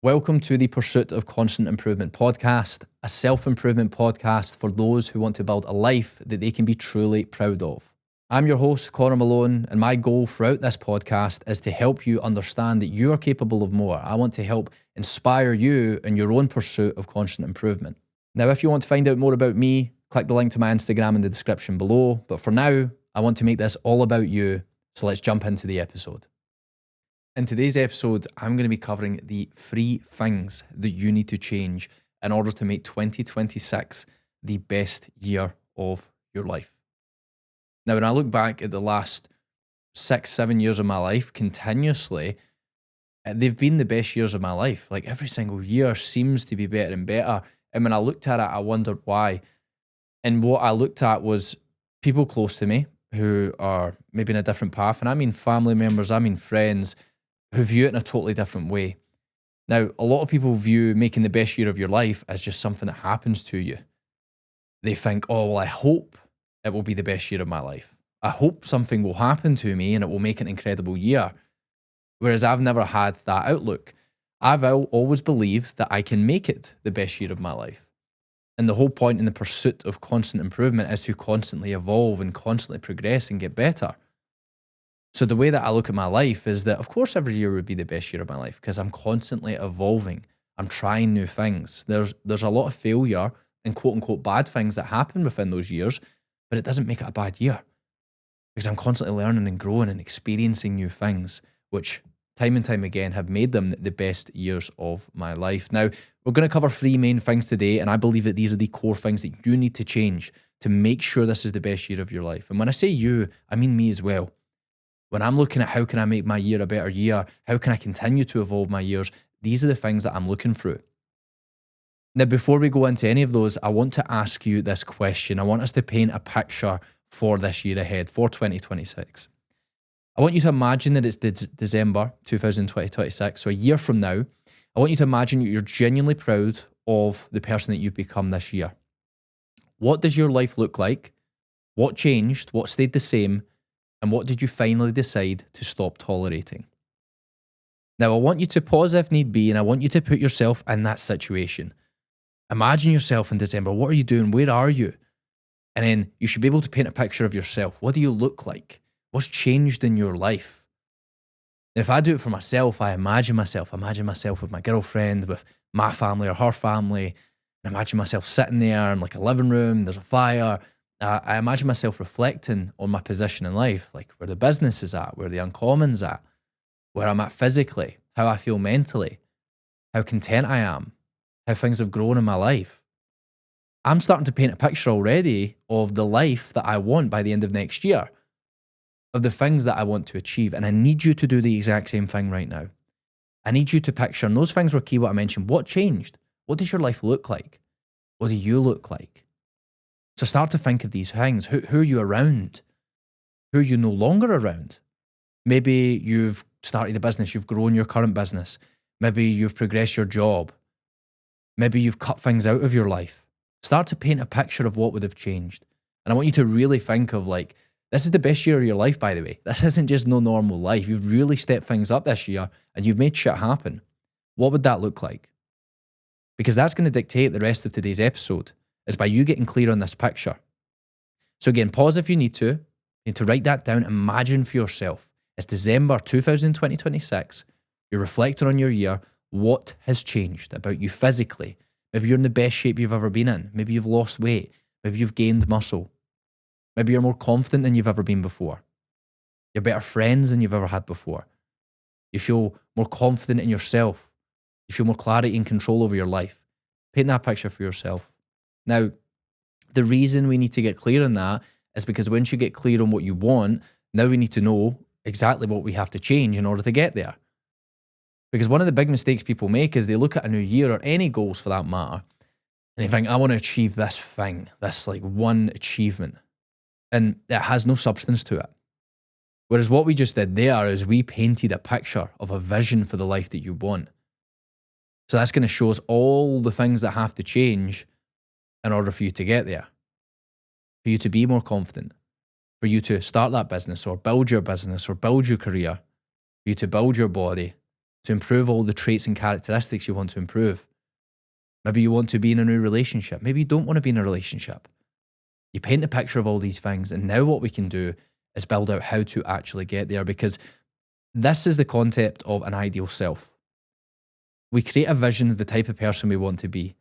Welcome to the Pursuit of Constant Improvement podcast, a self-improvement podcast for those who want to build a life that they can be truly proud of. I'm your host, Connor Malone, and my goal throughout this podcast is to help you understand that you are capable of more. I want to help inspire you in your own pursuit of constant improvement. Now, if you want to find out more about me, click the link to my Instagram in the description below. But for now, I want to make this all about you, so let's jump into the episode. In today's episode, I'm going to be covering the 3 things that you need to change in order to make 2026 the best year of your life. Now, when I look back at the last 6-7 years of my life continuously, they've been the best years of my life. Like every single year seems to be better and better. And when I looked at it, I wondered why. And what I looked at was people close to me who are maybe in a different path. And I mean family members, I mean friends, who view it in a totally different way. Now, a lot of people view making the best year of your life as just something that happens to you. They think, oh, well, I hope it will be the best year of my life. I hope something will happen to me and it will make an incredible year. Whereas I've never had that outlook. I've always believed that I can make it the best year of my life. And the whole point in the pursuit of constant improvement is to constantly evolve and constantly progress and get better. So the way that I look at my life is that, of course, every year would be the best year of my life because I'm constantly evolving. I'm trying new things. There's a lot of failure and quote unquote bad things that happen within those years, but it doesn't make it a bad year because I'm constantly learning and growing and experiencing new things, which time and time again have made them the best years of my life. Now, we're going to cover 3 main things today, and I believe that these are the core things that you need to change to make sure this is the best year of your life. And when I say you, I mean me as well. When I'm looking at how can I make my year a better year, how can I continue to evolve my years, these are the things that I'm looking through. Now, before we go into any of those, I want to ask you this question. I want us to paint a picture for this year ahead, for 2026. I want you to imagine that it's December 2026, so a year from now. I want you to imagine you're genuinely proud of the person that you've become this year. What does your life look like? What changed? What stayed the same? And what did you finally decide to stop tolerating? Now, I want you to pause if need be, and I want you to put yourself in that situation. Imagine yourself in December. What are you doing? Where are you? And then you should be able to paint a picture of yourself. What do you look like? What's changed in your life? Now, if I do it for myself, I imagine myself with my girlfriend, with my family or her family. And imagine myself sitting there in like a living room, there's a fire. I imagine myself reflecting on my position in life, like where the business is at, where the uncommon's at, where I'm at physically, how I feel mentally, how content I am, how things have grown in my life. I'm starting to paint a picture already of the life that I want by the end of next year, of the things that I want to achieve. And I need you to do the exact same thing right now. I need you to picture, and those things were key, what I mentioned. What changed? What does your life look like? What do you look like? So start to think of these things. Who are you around? Who are you no longer around? Maybe you've started a business, you've grown your current business. Maybe you've progressed your job. Maybe you've cut things out of your life. Start to paint a picture of what would have changed. And I want you to really think of like, this is the best year of your life, by the way. This isn't just no normal life. You've really stepped things up this year and you've made shit happen. What would that look like? Because that's going to dictate the rest of today's episode. Is by you getting clear on this picture. So again, pause if you need to. You need to write that down. Imagine for yourself. It's December 2026. You're reflecting on your year. What has changed about you physically? Maybe you're in the best shape you've ever been in. Maybe you've lost weight. Maybe you've gained muscle. Maybe you're more confident than you've ever been before. You're better friends than you've ever had before. You feel more confident in yourself. You feel more clarity and control over your life. Paint that picture for yourself. Now, the reason we need to get clear on that is because once you get clear on what you want, now we need to know exactly what we have to change in order to get there. Because one of the big mistakes people make is they look at a new year or any goals for that matter, and they think, I want to achieve this thing, this like one achievement. And it has no substance to it. Whereas what we just did there is we painted a picture of a vision for the life that you want. So that's going to show us all the things that have to change in order for you to get there, for you to be more confident, for you to start that business or build your career, for you to build your body, to improve all the traits and characteristics you want to improve. Maybe you want to be in a new relationship. Maybe you don't want to be in a relationship. You paint a picture of all these things, and now what we can do is build out how to actually get there, because this is the concept of an ideal self. We create a vision of the type of person we want to be,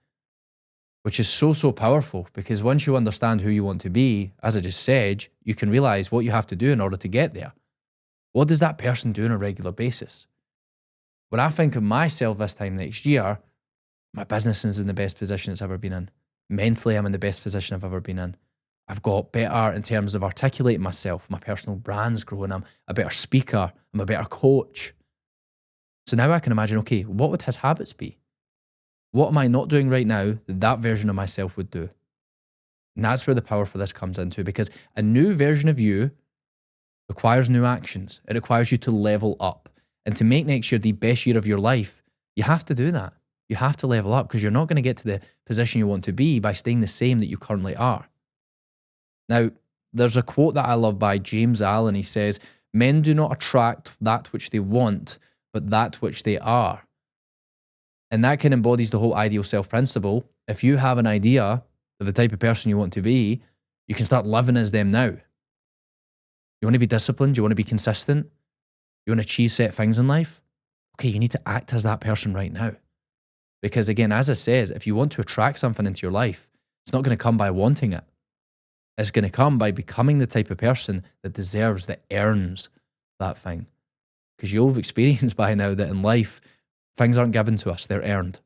which is so, so powerful, because once you understand who you want to be, as I just said, you can realize what you have to do in order to get there. What does that person do on a regular basis? When I think of myself this time next year, my business is in the best position it's ever been in. Mentally, I'm in the best position I've ever been in. I've got better in terms of articulating myself. My personal brand's growing. I'm a better speaker. I'm a better coach. So now I can imagine, okay, what would his habits be? What am I not doing right now that that version of myself would do? And that's where the power for this comes into, because a new version of you requires new actions. It requires you to level up. And to make next year the best year of your life, you have to do that. You have to level up, because you're not going to get to the position you want to be by staying the same that you currently are. Now, there's a quote that I love by James Allen. He says, "Men do not attract that which they want, but that which they are." And that kind of embodies the whole ideal self principle. If you have an idea of the type of person you want to be, you can start living as them now. You want to be disciplined? You want to be consistent? You want to achieve set things in life? Okay, you need to act as that person right now. Because again, as I says, if you want to attract something into your life, it's not going to come by wanting it. It's going to come by becoming the type of person that deserves, that earns that thing. Because you'll have experienced by now that in life, things aren't given to us, they're earned.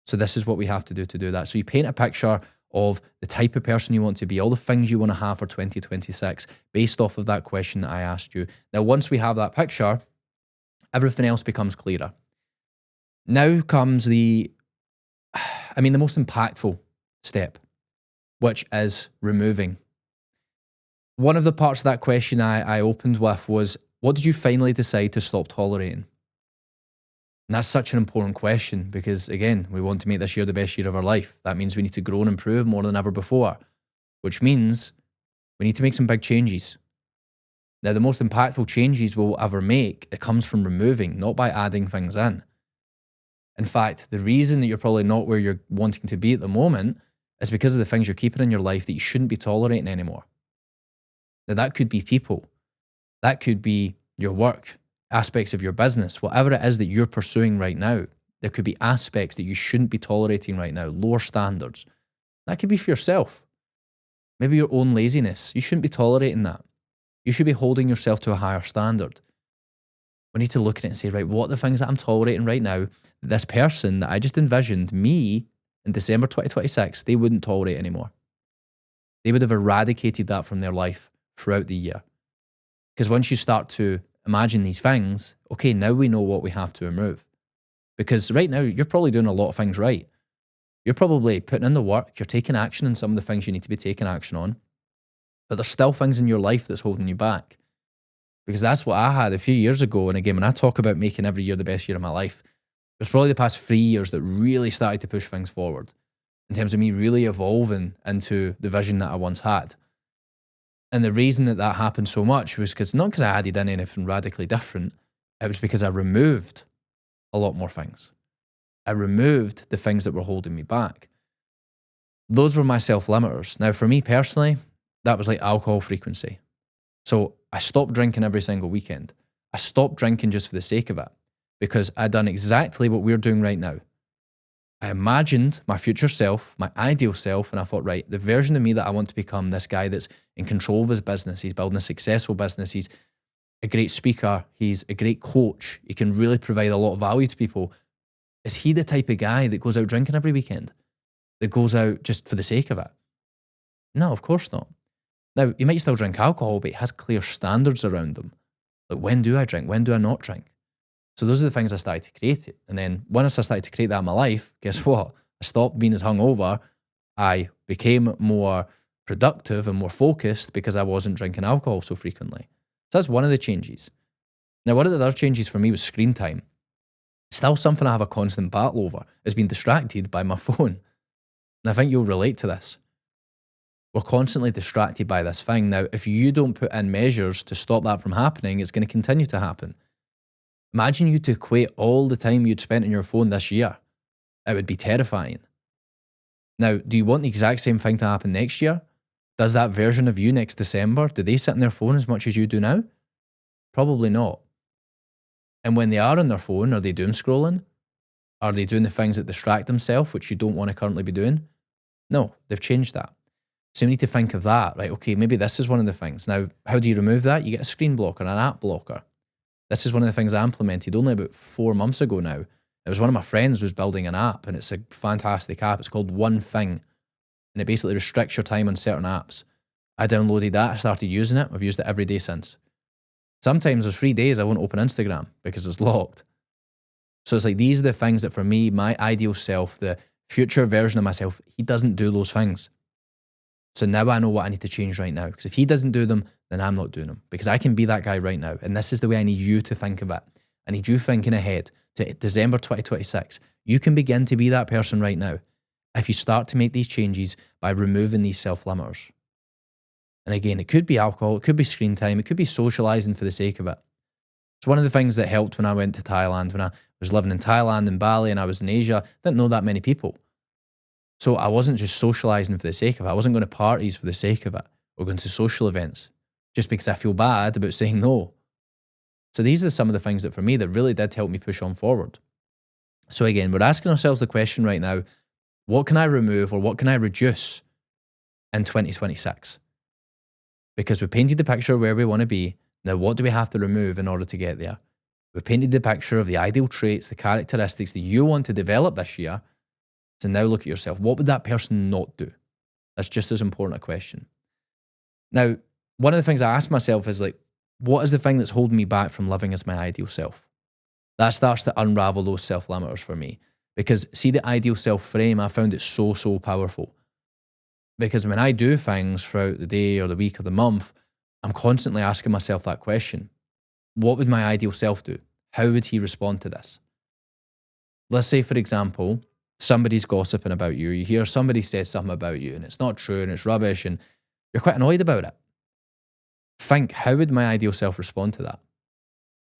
So this is what we have to do that. So you paint a picture of the type of person you want to be, all the things you want to have for 2026, based off of that question that I asked you. Now, once we have that picture, everything else becomes clearer. Now comes the most impactful step, which is removing. One of the parts of that question I opened with was, what did you finally decide to stop tolerating? And that's such an important question, because again, we want to make this year the best year of our life. That means we need to grow and improve more than ever before, which means we need to make some big changes. Now, the most impactful changes we'll ever make, it comes from removing, not by adding things in. In fact, the reason that you're probably not where you're wanting to be at the moment is because of the things you're keeping in your life that you shouldn't be tolerating anymore. Now, that could be people. That could be your work, aspects of your business, whatever it is that you're pursuing right now. There could be aspects that you shouldn't be tolerating right now, lower standards. That could be for yourself. Maybe your own laziness. You shouldn't be tolerating that. You should be holding yourself to a higher standard. We need to look at it and say, right, what are the things that I'm tolerating right now, this person that I just envisioned, me, in December 2026, they wouldn't tolerate anymore. They would have eradicated that from their life throughout the year. Because once you start to imagine these things, okay, now we know what we have to remove. Because right now, you're probably doing a lot of things right. You're probably putting in the work, you're taking action on some of the things you need to be taking action on, but there's still things in your life that's holding you back. Because that's what I had a few years ago. And again, when I talk about making every year the best year of my life, it was probably the past 3 years that really started to push things forward in terms of me really evolving into the vision that I once had. And the reason that that happened so much was not because I added in anything radically different. It was because I removed a lot more things. I removed the things that were holding me back. Those were my self-limiters. Now, for me personally, that was like alcohol frequency. So I stopped drinking every single weekend. I stopped drinking just for the sake of it, because I'd done exactly what we're doing right now. I imagined my future self, my ideal self, and I thought, right, the version of me that I want to become, this guy that's in control of his business, he's building a successful business, he's a great speaker, he's a great coach, he can really provide a lot of value to people. Is he the type of guy that goes out drinking every weekend? That goes out just for the sake of it? No, of course not. Now, he might still drink alcohol, but he has clear standards around them. Like, when do I drink? When do I not drink? So those are the things I started to create. And then once I started to create that in my life, guess what? I stopped being as hungover. I became more productive and more focused because I wasn't drinking alcohol so frequently. So that's one of the changes. Now, one of the other changes for me was screen time. Still something I have a constant battle over, is being distracted by my phone. And I think you'll relate to this. We're constantly distracted by this thing. Now, if you don't put in measures to stop that from happening, it's going to continue to happen. Imagine you to equate all the time you'd spent on your phone this year. It would be terrifying. Now, do you want the exact same thing to happen next year? Does that version of you next December, do they sit on their phone as much as you do now? Probably not. And when they are on their phone, are they doom scrolling? Are they doing the things that distract themselves, which you don't want to currently be doing? No, they've changed that. So you need to think of that, right? Okay, maybe this is one of the things. Now, how do you remove that? You get a screen blocker, an app blocker. This is one of the things I implemented only about 4 months ago now. It was one of my friends was building an app, and it's a fantastic app. It's called One Thing, and it basically restricts your time on certain apps. I downloaded that, I started using it. I've used it every day since. Sometimes there's 3 days I won't open Instagram because it's locked. So it's like, these are the things that for me, my ideal self, the future version of myself, he doesn't do those things. So now I know what I need to change right now. Because if he doesn't do them, then I'm not doing them. Because I can be that guy right now. And this is the way I need you to think of it. I need you thinking ahead to December 2026. You can begin to be that person right now if you start to make these changes by removing these self-limiters. And again, it could be alcohol, it could be screen time, it could be socializing for the sake of it. It's one of the things that helped when I went to Thailand, when I was living in Thailand and Bali and I was in Asia. I didn't know that many people. So I wasn't just socializing for the sake of it. I wasn't going to parties for the sake of it or going to social events just because I feel bad about saying no. So these are some of the things that for me that really did help me push on forward. So again, we're asking ourselves the question right now, what can I remove or what can I reduce in 2026? Because we painted the picture of where we want to be. Now, what do we have to remove in order to get there? We painted the picture of the ideal traits, the characteristics that you want to develop this year. So now look at yourself. What would that person not do? That's just as important a question. Now, one of the things I ask myself is like, what is the thing that's holding me back from living as my ideal self? That starts to unravel those self-limiters for me. Because see, the ideal self frame, I found it so, so powerful. Because when I do things throughout the day or the week or the month, I'm constantly asking myself that question. What would my ideal self do? How would he respond to this? Let's say, for example, somebody's gossiping about you. You hear somebody says something about you and it's not true and it's rubbish and you're quite annoyed about it. Think, how would my ideal self respond to that?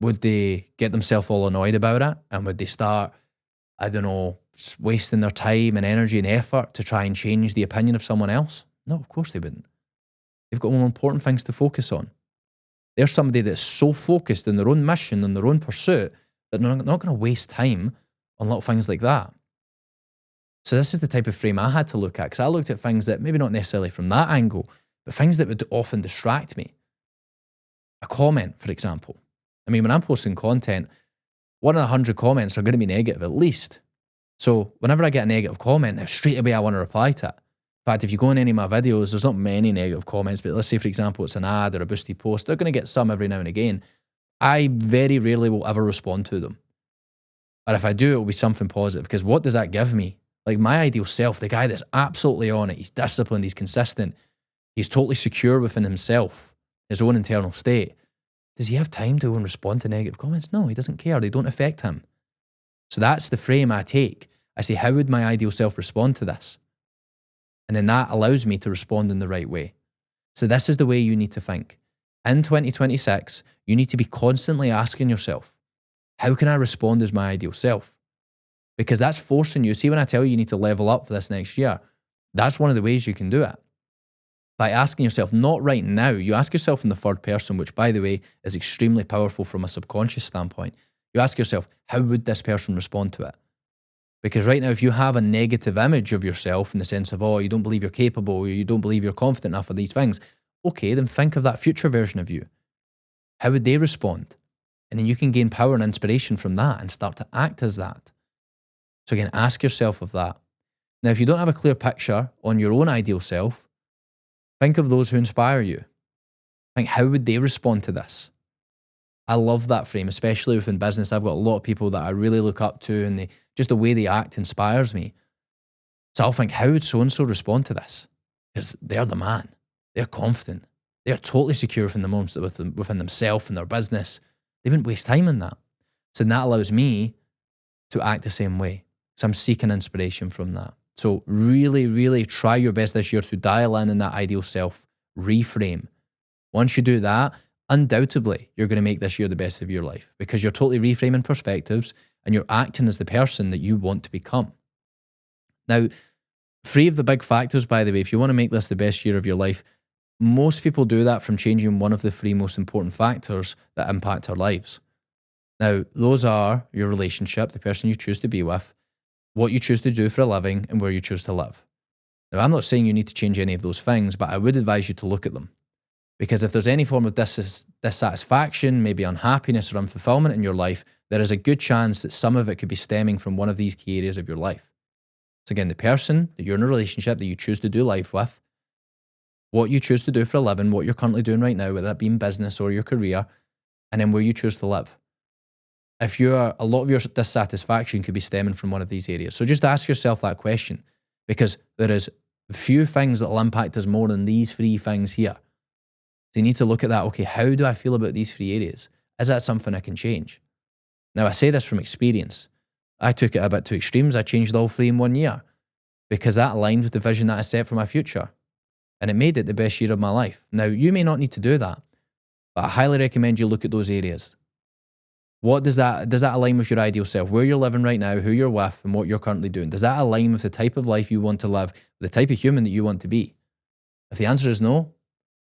Would they get themselves all annoyed about it? And would they start, I don't know, wasting their time and energy and effort to try and change the opinion of someone else? No, of course they wouldn't. They've got more important things to focus on. They're somebody that's so focused on their own mission and their own pursuit that they're not going to waste time on little things like that. So this is the type of frame I had to look at, because I looked at things that maybe not necessarily from that angle, but things that would often distract me. A comment, for example. I mean, when I'm posting content, 1 in 100 comments are going to be negative at least. So whenever I get a negative comment, now straight away I want to reply to it. In fact, if you go in any of my videos, there's not many negative comments, but let's say, for example, it's an ad or a boosted post, they're going to get some every now and again. I very rarely will ever respond to them. Or if I do, it'll be something positive, because what does that give me? Like my ideal self, the guy that's absolutely on it, he's disciplined, he's consistent, he's totally secure within himself, his own internal state. Does he have time to go and respond to negative comments? No, he doesn't care. They don't affect him. So that's the frame I take. I say, how would my ideal self respond to this? And then that allows me to respond in the right way. So this is the way you need to think. In 2026, you need to be constantly asking yourself, how can I respond as my ideal self? Because that's forcing you. See, when I tell you you need to level up for this next year, that's one of the ways you can do it. By asking yourself, not right now, you ask yourself in the third person, which by the way is extremely powerful from a subconscious standpoint. You ask yourself, how would this person respond to it? Because right now, if you have a negative image of yourself in the sense of, oh, you don't believe you're capable, or you don't believe you're confident enough for these things, okay, then think of that future version of you. How would they respond? And then you can gain power and inspiration from that and start to act as that. So again, ask yourself of that. Now, if you don't have a clear picture on your own ideal self, think of those who inspire you. Think, how would they respond to this? I love that frame, especially within business. I've got a lot of people that I really look up to, and just the way they act inspires me. So I'll think, how would so-and-so respond to this? Because they're the man. They're confident. They're totally secure within themselves and their business. They wouldn't waste time on that. So that allows me to act the same way. So I'm seeking inspiration from that. So really, really try your best this year to dial in that ideal self, reframe. Once you do that, undoubtedly you're going to make this year the best of your life because you're totally reframing perspectives and you're acting as the person that you want to become. Now, 3 of the big factors, by the way, if you want to make this the best year of your life, most people do that from changing one of the 3 most important factors that impact our lives. Now, those are your relationship, the person you choose to be with, what you choose to do for a living, and where you choose to live. Now, I'm not saying you need to change any of those things, but I would advise you to look at them. Because if there's any form of dissatisfaction, maybe unhappiness or unfulfillment in your life, there is a good chance that some of it could be stemming from one of these key areas of your life. So again, the person that you're in a relationship that you choose to do life with, what you choose to do for a living, what you're currently doing right now, whether that be in business or your career, and then where you choose to live. If a lot of your dissatisfaction could be stemming from one of these areas. So just ask yourself that question, because there is few things that will impact us more than these 3 things here. So you need to look at that. Okay, how do I feel about these 3 areas? Is that something I can change? Now, I say this from experience. I took it a bit to extremes. I changed all 3 in 1 year because that aligned with the vision that I set for my future. And it made it the best year of my life. Now, you may not need to do that, but I highly recommend you look at those areas. What does that align with your ideal self? Where you're living right now, who you're with, and what you're currently doing? Does that align with the type of life you want to live, the type of human that you want to be? If the answer is no,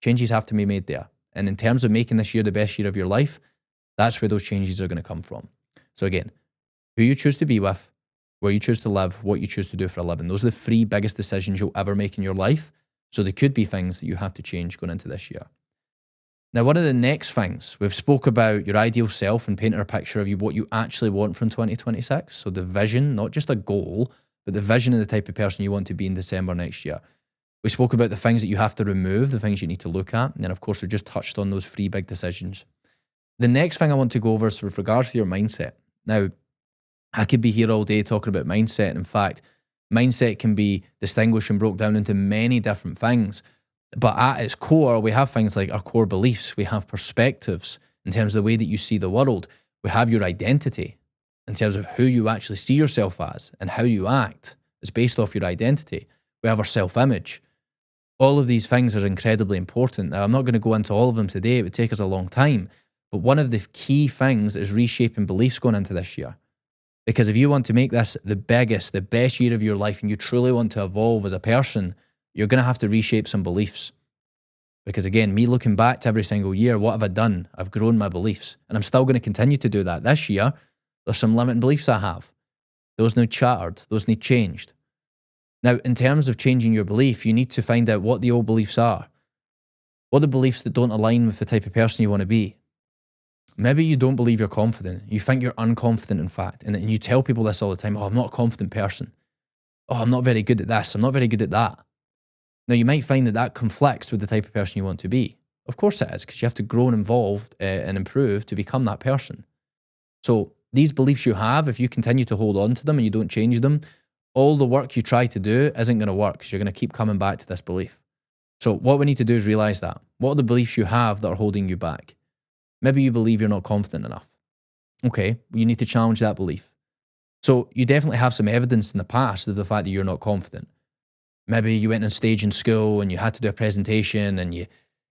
changes have to be made there. And in terms of making this year the best year of your life, that's where those changes are going to come from. So again, who you choose to be with, where you choose to live, what you choose to do for a living. Those are the 3 biggest decisions you'll ever make in your life. So they could be things that you have to change going into this year. Now, one of the next things, we've spoke about your ideal self and painted a picture of what you actually want from 2026. So the vision, not just a goal, but the vision of the type of person you want to be in December next year. We spoke about the things that you have to remove, the things you need to look at. And then, of course, we just touched on those 3 big decisions. The next thing I want to go over is with regards to your mindset. Now, I could be here all day talking about mindset. In fact, mindset can be distinguished and broke down into many different things. But at its core, we have things like our core beliefs. We have perspectives in terms of the way that you see the world. We have your identity in terms of who you actually see yourself as and how you act is based off your identity. We have our self-image. All of these things are incredibly important. Now, I'm not going to go into all of them today. It would take us a long time. But one of the key things is reshaping beliefs going into this year. Because if you want to make this the best year of your life, and you truly want to evolve as a person, you're going to have to reshape some beliefs. Because again, me looking back to every single year, what have I done? I've grown my beliefs. And I'm still going to continue to do that. This year, there's some limiting beliefs I have. Those need shattered. Those need changed. Now, in terms of changing your belief, you need to find out what the old beliefs are. What are the beliefs that don't align with the type of person you want to be? Maybe you don't believe you're confident. You think you're unconfident, in fact. And you tell people this all the time. Oh, I'm not a confident person. Oh, I'm not very good at this. I'm not very good at that. Now, you might find that conflicts with the type of person you want to be. Of course it is, because you have to grow and evolve and improve to become that person. So these beliefs you have, if you continue to hold on to them and you don't change them, all the work you try to do isn't going to work because you're going to keep coming back to this belief. So what we need to do is realize that. What are the beliefs you have that are holding you back? Maybe you believe you're not confident enough. Okay, you need to challenge that belief. So you definitely have some evidence in the past of the fact that you're not confident. Maybe you went on stage in school and you had to do a presentation and you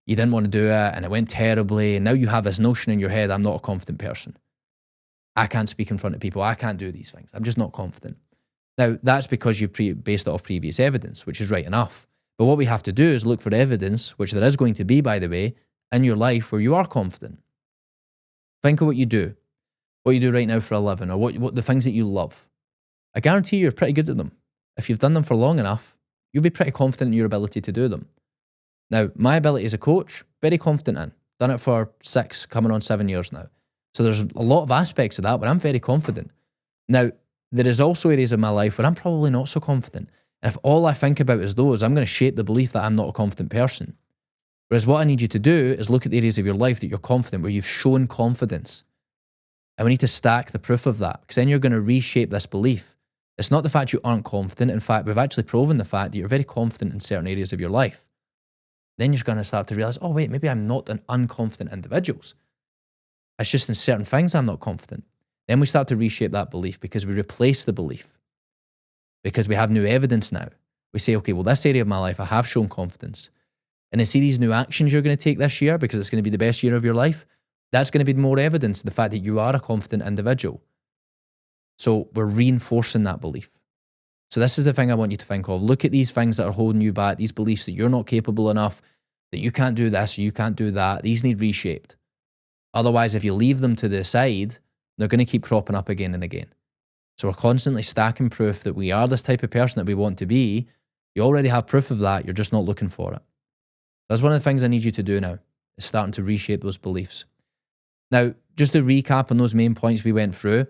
didn't want to do it and it went terribly. And now you have this notion in your head, I'm not a confident person. I can't speak in front of people. I can't do these things. I'm just not confident. Now, that's because you based it off previous evidence, which is right enough. But what we have to do is look for evidence, which there is going to be, by the way, in your life where you are confident. Think of what you do right now for a living, or what the things that you love. I guarantee you're pretty good at them. If you've done them for long enough, you'll be pretty confident in your ability to do them. Now, my ability as a coach, very confident in. Done it for 6, coming on 7 years now. So there's a lot of aspects of that, but I'm very confident. Now, there is also areas of my life where I'm probably not so confident. And if all I think about is those, I'm going to shape the belief that I'm not a confident person. Whereas what I need you to do is look at the areas of your life that you're confident, where you've shown confidence. And we need to stack the proof of that, because then you're going to reshape this belief. It's not the fact you aren't confident. In fact, we've actually proven the fact that you're very confident in certain areas of your life. Then you're going to start to realize, oh wait, maybe I'm not an unconfident individual. It's just in certain things I'm not confident. Then we start to reshape that belief because we replace the belief. Because we have new evidence now. We say, okay, well, this area of my life, I have shown confidence. and then see these new actions you're going to take this year because it's going to be the best year of your life, that's going to be more evidence of the fact that you are a confident individual. So we're reinforcing that belief. So this is the thing I want you to think of. Look at these things that are holding you back, these beliefs that you're not capable enough, that you can't do this or you can't do that. These need reshaped. Otherwise, if you leave them to the side, they're going to keep cropping up again and again. So we're constantly stacking proof that we are this type of person that we want to be. You already have proof of that. You're just not looking for it. That's one of the things I need you to do now, is starting to reshape those beliefs. Now, just to recap on those main points we went through,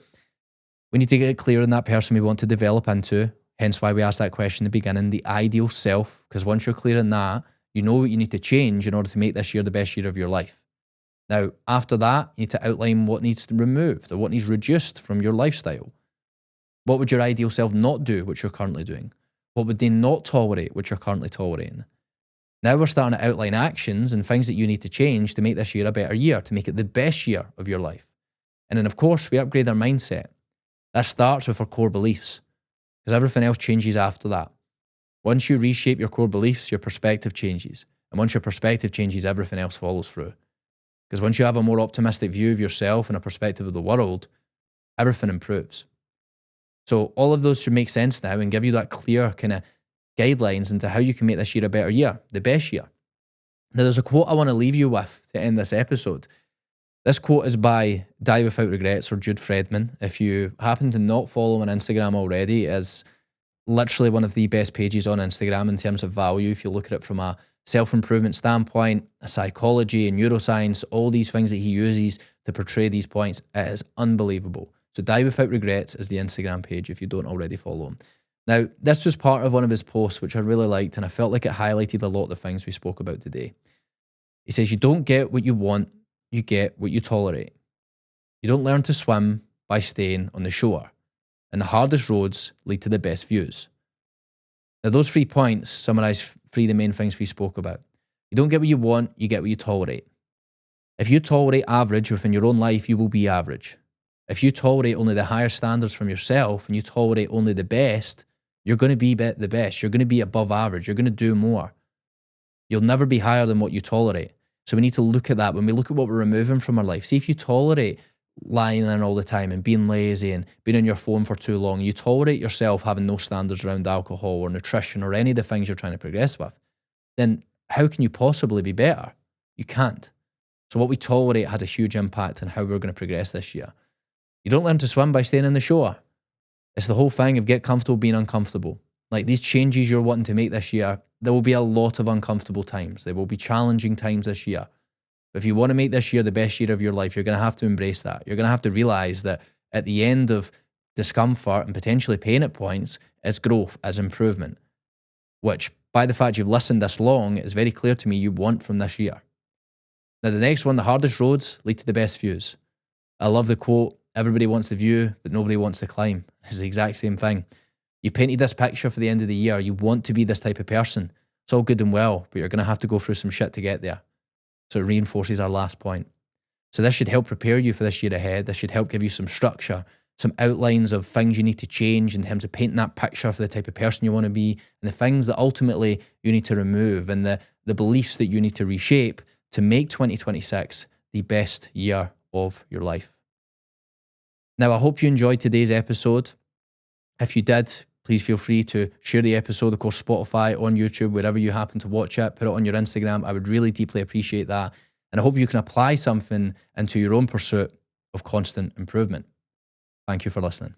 we need to get clear on that person we want to develop into. Hence why we asked that question in the beginning, the ideal self, because once you're clear on that, you know what you need to change in order to make this year the best year of your life. Now, after that, you need to outline what needs to be removed or what needs reduced from your lifestyle. What would your ideal self not do, which you're currently doing? What would they not tolerate, which you're currently tolerating? Now we're starting to outline actions and things that you need to change to make this year a better year, to make it the best year of your life. And then, of course, we upgrade our mindset. That starts with our core beliefs, because everything else changes after that. Once you reshape your core beliefs, your perspective changes. And once your perspective changes, everything else follows through. Because once you have a more optimistic view of yourself and a perspective of the world, everything improves. So all of those should make sense now and give you that clear kind of guidelines into how you can make this year a better year, the best year. Now, there's a quote I want to leave you with to end this episode. This quote is by Die Without Regrets, or Jude Fredman. If you happen to not follow him on Instagram already, it is literally one of the best pages on Instagram in terms of value. If you look at it from a self-improvement standpoint, a psychology and neuroscience, all these things that he uses to portray these points, it is unbelievable. So Die Without Regrets is the Instagram page if you don't already follow him. Now, this was part of one of his posts, which I really liked, and I felt like it highlighted a lot of the things we spoke about today. He says, you don't get what you want, you get what you tolerate. You don't learn to swim by staying on the shore, and the hardest roads lead to the best views. Now, those 3 points summarize 3 of the main things we spoke about. You don't get what you want, you get what you tolerate. If you tolerate average within your own life, you will be average. If you tolerate only the higher standards from yourself and you tolerate only the best, you're going to be the best. You're going to be above average. You're going to do more. You'll never be higher than what you tolerate. So we need to look at that when we look at what we're removing from our life. See, if you tolerate lying in all the time and being lazy and being on your phone for too long, you tolerate yourself having no standards around alcohol or nutrition or any of the things you're trying to progress with, then how can you possibly be better? You can't. So what we tolerate has a huge impact on how we're going to progress this year. You don't learn to swim by staying on the shore. It's the whole thing of get comfortable being uncomfortable. Like these changes you're wanting to make this year, there will be a lot of uncomfortable times. There will be challenging times this year. But if you want to make this year the best year of your life, you're going to have to embrace that. You're going to have to realize that at the end of discomfort and potentially pain at points, it's growth, it's improvement, which by the fact you've listened this long, it's very clear to me you want from this year. Now, the next one, the hardest roads lead to the best views. I love the quote, everybody wants the view, but nobody wants to climb. It's the exact same thing. You painted this picture for the end of the year. You want to be this type of person. It's all good and well, but you're going to have to go through some shit to get there. So it reinforces our last point. So this should help prepare you for this year ahead. This should help give you some structure, some outlines of things you need to change in terms of painting that picture for the type of person you want to be and the things that ultimately you need to remove and the beliefs that you need to reshape to make 2026 the best year of your life. Now, I hope you enjoyed today's episode. If you did, please feel free to share the episode, of course, Spotify, on YouTube, wherever you happen to watch it, put it on your Instagram. I would really deeply appreciate that. And I hope you can apply something into your own pursuit of constant improvement. Thank you for listening.